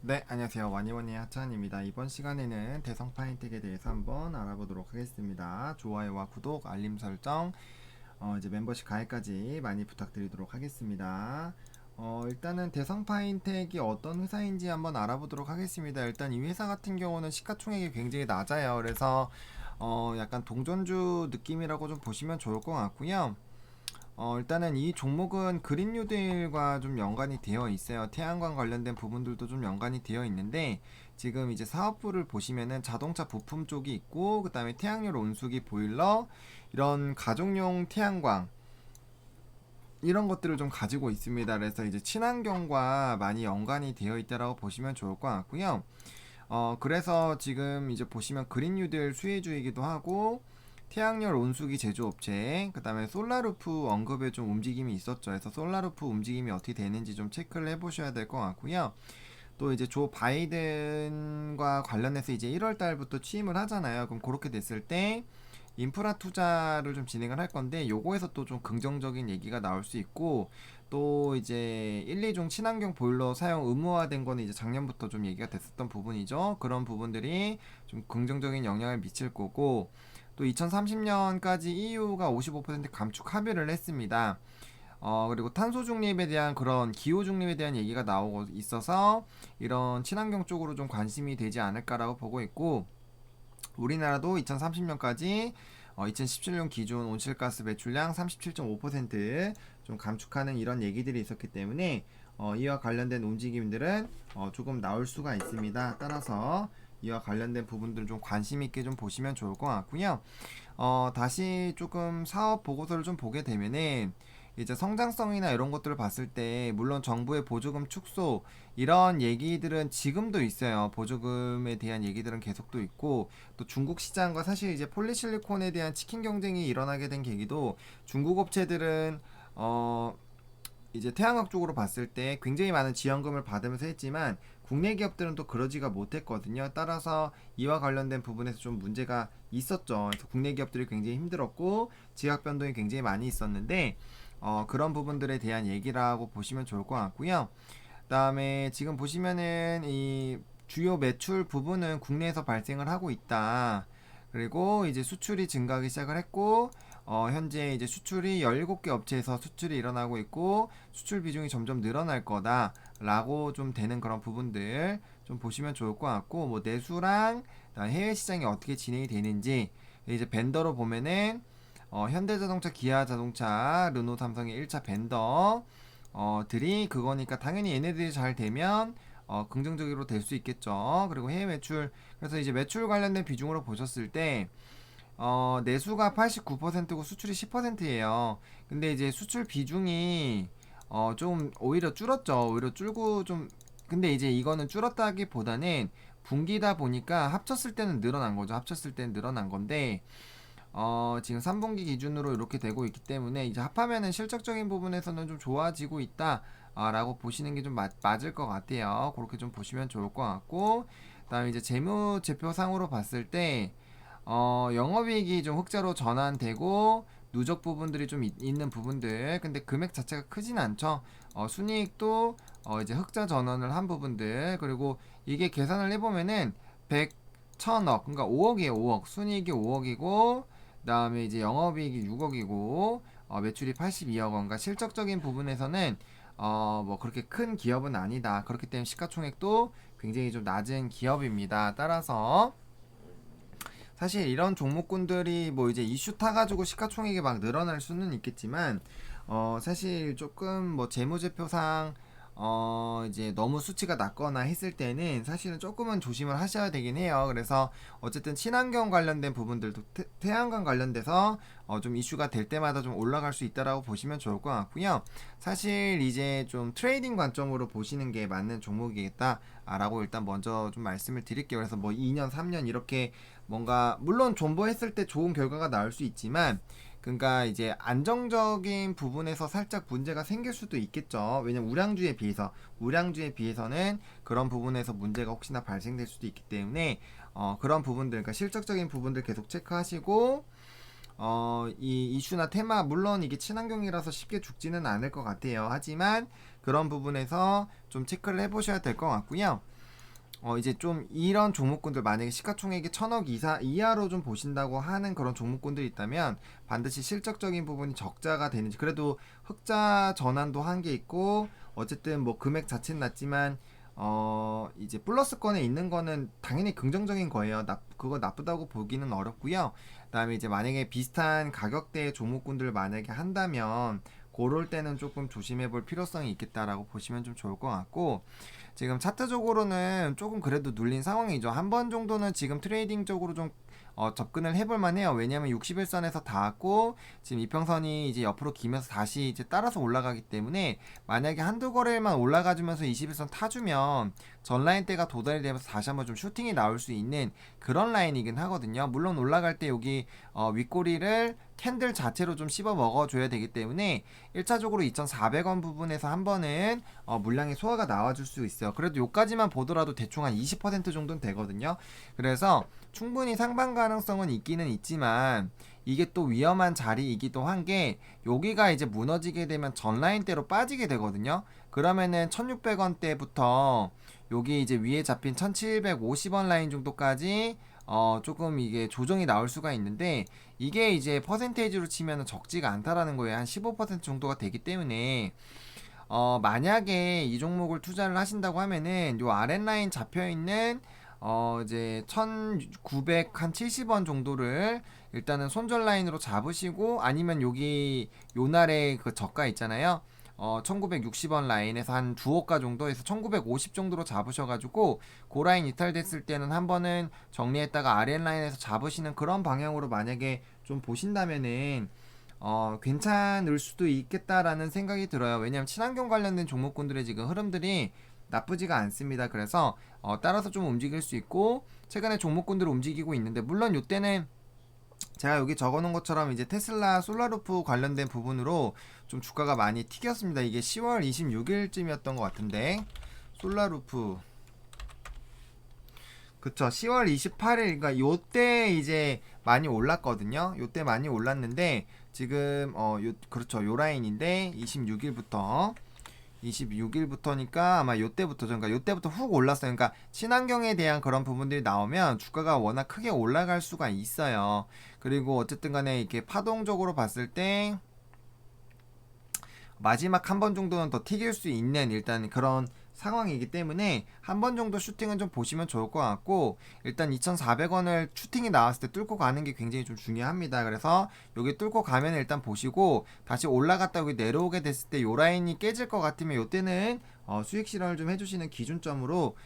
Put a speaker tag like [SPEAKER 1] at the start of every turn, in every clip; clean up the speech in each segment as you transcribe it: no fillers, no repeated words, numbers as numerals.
[SPEAKER 1] 네, 안녕하세요. 와니와니 하찬입니다. 이번 시간에는 대성 파인텍에 대해서 한번 알아보도록 하겠습니다. 좋아요와 구독, 알림 설정, 이제 멤버십 가입까지 많이 부탁드리도록 하겠습니다. 일단은 대성 파인텍이 어떤 회사인지 한번 알아보도록 하겠습니다. 일단 이 회사 같은 경우는 시가총액이 굉장히 낮아요. 그래서 약간 동전주 느낌이라고 좀 보시면 좋을 것 같고요. 일단은 이 종목은 그린 뉴딜과 좀 연관이 되어 있어요. 태양광 관련된 부분들도 좀 연관이 되어 있는데 지금 이제 사업부를 보시면은 자동차 부품 쪽이 있고 그 다음에 태양열 온수기 보일러 이런 가정용 태양광 이런 것들을 좀 가지고 있습니다. 그래서 이제 친환경과 많이 연관이 되어 있다라고 보시면 좋을 것 같고요. 그래서 지금 이제 보시면 그린 뉴딜 수혜주이기도 하고 태양열 온수기 제조업체, 그 다음에 솔라루프 언급에 좀 움직임이 있었죠. 그래서 솔라루프 움직임이 어떻게 되는지 좀 체크를 해보셔야 될 것 같고요. 또 이제 조 바이든과 관련해서 이제 1월 달부터 취임을 하잖아요. 그럼 그렇게 됐을 때 인프라 투자를 좀 진행을 할 건데 요거에서 또 좀 긍정적인 얘기가 나올 수 있고 또 이제 1, 2종 친환경 보일러 사용 의무화된 거는 이제 작년부터 좀 얘기가 됐었던 부분이죠. 그런 부분들이 좀 긍정적인 영향을 미칠 거고 또 2030년까지 EU가 55% 감축 합의를 했습니다. 그리고 탄소 중립에 대한 그런 기후 중립에 대한 얘기가 나오고 있어서 이런 친환경 쪽으로 좀 관심이 되지 않을까라고 보고 있고 우리나라도 2030년까지 2017년 기준 온실가스 배출량 37.5%좀 감축하는 이런 얘기들이 있었기 때문에 이와 관련된 움직임들은 조금 나올 수가 있습니다. 따라서 이와 관련된 부분들 좀 관심 있게 좀 보시면 좋을 것 같고요. 다시 조금 사업 보고서를 좀 보게 되면은 이제 성장성이나 이런 것들을 봤을 때 물론 정부의 보조금 축소 이런 얘기들은 지금도 있어요. 보조금에 대한 얘기들은 계속도 있고 또 중국 시장과 사실 이제 폴리실리콘에 대한 치킨 경쟁이 일어나게 된 계기도 중국 업체들은 이제 태양광 쪽으로 봤을 때 굉장히 많은 지원금을 받으면서 했지만 국내 기업들은 또 그러지가 못했거든요. 따라서 이와 관련된 부분에서 좀 문제가 있었죠. 그래서 국내 기업들이 굉장히 힘들었고 지각 변동이 굉장히 많이 있었는데 그런 부분들에 대한 얘기라고 보시면 좋을 것 같고요. 그다음에 지금 보시면은 이 주요 매출 부분은 국내에서 발생을 하고 있다. 그리고 이제 수출이 증가하기 시작을 했고 현재 이제 수출이 17개 업체에서 수출이 일어나고 있고 수출 비중이 점점 늘어날 거다라고 좀 되는 그런 부분들 좀 보시면 좋을 것 같고 뭐 내수랑 해외 시장이 어떻게 진행이 되는지 이제 벤더로 보면은 현대자동차, 기아자동차, 르노, 삼성의 1차 벤더 들이 그거니까 당연히 얘네들이 잘 되면 긍정적으로 될 수 있겠죠. 그리고 해외 매출 그래서 이제 매출 관련된 비중으로 보셨을 때 내수가 89%고 수출이 10%예요. 근데 이제 수출 비중이 좀 오히려 줄었죠. 오히려 줄고 좀 근데 이제 이거는 줄었다기보다는 분기다 보니까 합쳤을 때는 늘어난 거죠. 합쳤을 때는 늘어난 건데 지금 3분기 기준으로 이렇게 되고 있기 때문에 이제 합하면은 실적적인 부분에서는 좀 좋아지고 있다. 라고 보시는 게 좀 맞을 것 같아요. 그렇게 좀 보시면 좋을 것 같고, 그다음에 이제 재무제표상으로 봤을 때, 영업이익이 좀 흑자로 전환되고, 누적 부분들이 좀 있는 부분들, 근데 금액 자체가 크진 않죠. 순이익도 이제 흑자 전환을 한 부분들, 그리고 이게 계산을 해보면은 100, 1000억, 그러니까 5억이에요, 5억. 순이익이 5억이고, 그다음에 이제 영업이익이 6억이고 매출이 82억 원. 그러니까 실적적인 부분에서는 뭐 그렇게 큰 기업은 아니다. 그렇기 때문에 시가총액도 굉장히 좀 낮은 기업입니다. 따라서 사실 이런 종목군들이 뭐 이제 이슈 타가지고 시가총액이 막 늘어날 수는 있겠지만 사실 조금 뭐 재무제표상 이제 너무 수치가 낮거나 했을 때는 사실은 조금은 조심을 하셔야 되긴 해요. 그래서 어쨌든 친환경 관련된 부분들도 태양광 관련돼서 좀 이슈가 될 때마다 좀 올라갈 수 있다라고 보시면 좋을 것 같고요. 사실 이제 좀 트레이딩 관점으로 보시는 게 맞는 종목이겠다라고 일단 먼저 좀 말씀을 드릴게요. 그래서 뭐 2년, 3년 이렇게 뭔가 물론 존버했을 때 좋은 결과가 나올 수 있지만 그러니까 이제 안정적인 부분에서 살짝 문제가 생길 수도 있겠죠. 왜냐면 우량주에 비해서는 그런 부분에서 문제가 혹시나 발생될 수도 있기 때문에 그런 부분들 그러니까 실적적인 부분들 계속 체크하시고 이 이슈나 테마 물론 이게 친환경이라서 쉽게 죽지는 않을 것 같아요. 하지만 그런 부분에서 좀 체크를 해보셔야 될 것 같고요. 이제 좀 이런 종목군들 만약에 시가총액이 1000억 이하로 좀 보신다고 하는 그런 종목군들이 있다면 반드시 실적적인 부분이 적자가 되는지, 그래도 흑자 전환도 한 게 있고 어쨌든 뭐 금액 자체는 낮지만 이제 플러스권에 있는 거는 당연히 긍정적인 거예요. 그거 나쁘다고 보기는 어렵고요. 그다음에 이제 만약에 비슷한 가격대의 종목군들을 만약에 한다면 그럴 때는 조금 조심해 볼 필요성이 있겠다라고 보시면 좀 좋을 것 같고, 지금 차트적으로는 조금 그래도 눌린 상황이죠. 한 번 정도는 지금 트레이딩적으로 좀 접근을 해볼 만해요. 왜냐면 61선에서 닿았고 지금 이평선이 이제 옆으로 기면서 다시 이제 따라서 올라가기 때문에 만약에 한두 거래만 올라가주면서 21선 타주면 전 라인대가 도달이 되면서 다시 한번 좀 슈팅이 나올 수 있는 그런 라인이긴 하거든요. 물론 올라갈 때 여기 윗꼬리를 캔들 자체로 좀 씹어 먹어줘야 되기 때문에 1차적으로 2,400원 부분에서 한 번은 물량의 소화가 나와줄 수 있어요. 그래도 요까지만 보더라도 대충 한 20% 정도는 되거든요. 그래서 충분히 상방 가능성은 있기는 있지만 이게 또 위험한 자리이기도 한 게, 여기가 이제 무너지게 되면 전 라인대로 빠지게 되거든요. 그러면은 1600원대부터 여기 이제 위에 잡힌 1750원 라인 정도까지 조금 이게 조정이 나올 수가 있는데, 이게 이제 퍼센테이지로 치면 적지가 않다라는 거예요. 한 15% 정도가 되기 때문에 만약에 이 종목을 투자를 하신다고 하면은 요 아랫라인 잡혀있는 이제 1970원 정도를 일단은 손절 라인으로 잡으시고, 아니면 여기 요날에 그 저가 있잖아요. 1960원 라인에서 한 두호가 정도에서 1950 정도로 잡으셔가지고 그 라인 이탈됐을 때는 한 번은 정리했다가 아랫 라인에서 잡으시는 그런 방향으로 만약에 좀 보신다면은 괜찮을 수도 있겠다라는 생각이 들어요. 왜냐면 친환경 관련된 종목군들의 지금 흐름들이 나쁘지가 않습니다. 그래서 따라서 좀 움직일 수 있고, 최근에 종목군들 움직이고 있는데, 물론 이때는 제가 여기 적어놓은 것처럼 이제 테슬라 솔라루프 관련된 부분으로 좀 주가가 많이 튀겼습니다. 이게 10월 26일쯤이었던 것 같은데, 솔라루프 그쵸, 10월 28일, 그러니까 요때 이제 많이 올랐거든요. 요때 많이 올랐는데 지금 그렇죠, 요 라인인데 26일부터니까 아마 요때부터, 그러니까 요때부터 훅 올랐어요. 그러니까 친환경에 대한 그런 부분들이 나오면 주가가 워낙 크게 올라갈 수가 있어요. 그리고 어쨌든 간에 이렇게 파동적으로 봤을 때 마지막 한 번 정도는 더 튀길 수 있는 일단 그런 상황이기 때문에 한 번 정도 슈팅은 좀 보시면 좋을 것 같고, 일단 2,400원을 슈팅이 나왔을 때 뚫고 가는 게 굉장히 좀 중요합니다. 그래서 여기 뚫고 가면 일단 보시고, 다시 올라갔다 여기 내려오게 됐을 때 요 라인이 깨질 것 같으면 요때는 수익 실현을 좀 해주시는 기준점으로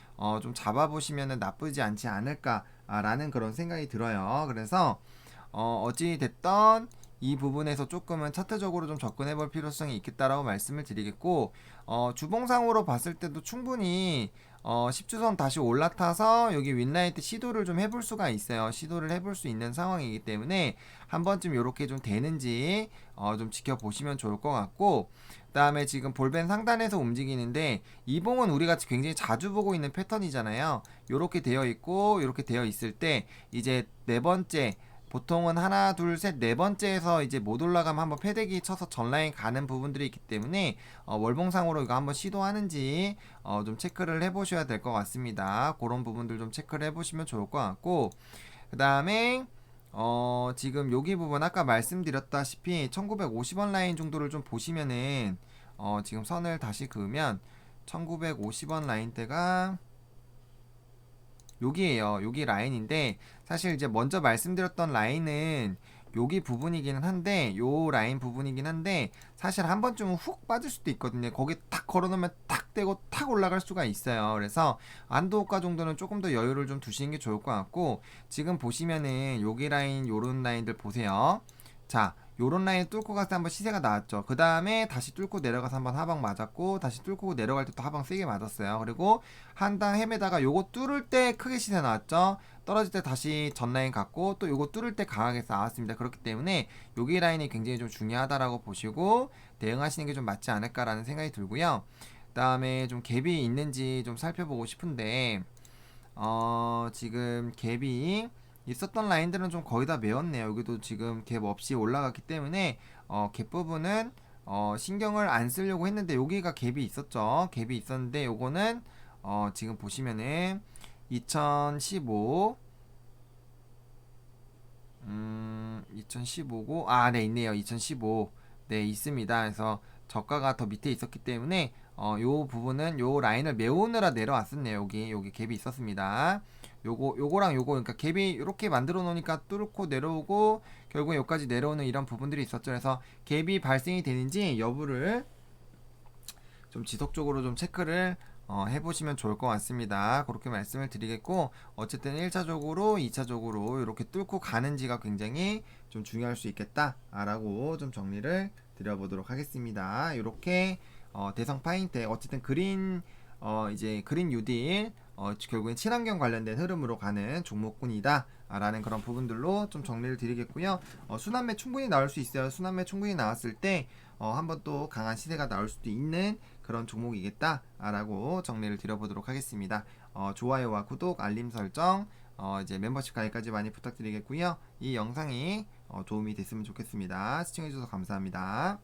[SPEAKER 1] 좀 잡아보시면 나쁘지 않지 않을까라는 그런 생각이 들어요. 그래서 어찌 됐던 이 부분에서 조금은 차트적으로 좀 접근해 볼 필요성이 있겠다라고 말씀을 드리겠고, 주봉상으로 봤을 때도 충분히 10주선 다시 올라타서 여기 윈라인 때 시도를 좀 해볼 수가 있어요. 시도를 해볼 수 있는 상황이기 때문에 한 번쯤 이렇게 좀 되는지 좀 지켜보시면 좋을 것 같고, 그 다음에 지금 볼벤 상단에서 움직이는데 이봉은 우리가 굉장히 자주 보고 있는 패턴이잖아요. 요렇게 되어 있고 요렇게 되어 있을 때 이제 네 번째, 보통은 하나 둘 셋 네 번째에서 이제 못 올라가면 한번 패대기 쳐서 전라인 가는 부분들이 있기 때문에 월봉상으로 이거 한번 시도하는지 좀 체크를 해보셔야 될 것 같습니다. 그런 부분들 좀 체크를 해보시면 좋을 것 같고, 그 다음에 지금 여기 부분 아까 말씀드렸다시피 1950원 라인 정도를 좀 보시면은 지금 선을 다시 그으면 1950원 라인대가 여기에요. 여기 라인인데, 사실 이제 먼저 말씀드렸던 라인은 여기 부분이기는 한데, 요 라인 부분이긴 한데, 사실 한 번쯤은 훅 빠질 수도 있거든요. 거기 탁 걸어놓으면 탁 되고 탁 올라갈 수가 있어요. 그래서 안도호가 정도는 조금 더 여유를 좀 두시는 게 좋을 것 같고, 지금 보시면은 여기 라인, 요런 라인들 보세요. 자, 요런 라인 뚫고 갔을 때 한번 시세가 나왔죠. 그 다음에 다시 뚫고 내려가서 한번 하방 맞았고, 다시 뚫고 내려갈 때 또 하방 세게 맞았어요. 그리고 한 단 헤매다가 요거 뚫을 때 크게 시세 나왔죠. 떨어질 때 다시 전 라인 갔고, 또 요거 뚫을 때 강하게 나왔습니다. 그렇기 때문에 여기 라인이 굉장히 좀 중요하다라고 보시고 대응하시는 게 좀 맞지 않을까라는 생각이 들고요. 그 다음에 좀 갭이 있는지 좀 살펴보고 싶은데, 지금 갭이 있었던 라인들은 좀 거의 다 메웠네요. 여기도 지금 갭 없이 올라갔기 때문에 갭 부분은 신경을 안 쓰려고 했는데, 여기가 갭이 있었죠. 갭이 있었는데 요거는 지금 보시면은 2015 2015고 네 있네요. 2015 네 있습니다. 그래서 저가가 더 밑에 있었기 때문에 요 부분은 요 라인을 메우느라 내려왔었네요. 여기 갭이 있었습니다. 요거랑 요거 그러니까 갭이 이렇게 만들어 놓으니까 뚫고 내려오고 결국에 여기까지 내려오는 이런 부분들이 있었죠. 그래서 갭이 발생이 되는지 여부를 좀 지속적으로 좀 체크를 해보시면 좋을 것 같습니다. 그렇게 말씀을 드리겠고, 어쨌든 1차적으로 2차적으로 이렇게 뚫고 가는지가 굉장히 좀 중요할 수 있겠다라고 좀 정리를 드려보도록 하겠습니다. 이렇게 대성 파인텍 어쨌든 그린 이제 그린 뉴딜 결국엔 친환경 관련된 흐름으로 가는 종목군이다 라는 그런 부분들로 좀 정리를 드리겠고요. 순환매 충분히 나올 수 있어요. 순환매 충분히 나왔을 때 한번 또 강한 시세가 나올 수도 있는 그런 종목이겠다 라고 정리를 드려보도록 하겠습니다. 좋아요와 구독, 알림 설정, 이제 멤버십 가입까지 많이 부탁드리겠고요. 이 영상이 도움이 됐으면 좋겠습니다. 시청해주셔서 감사합니다.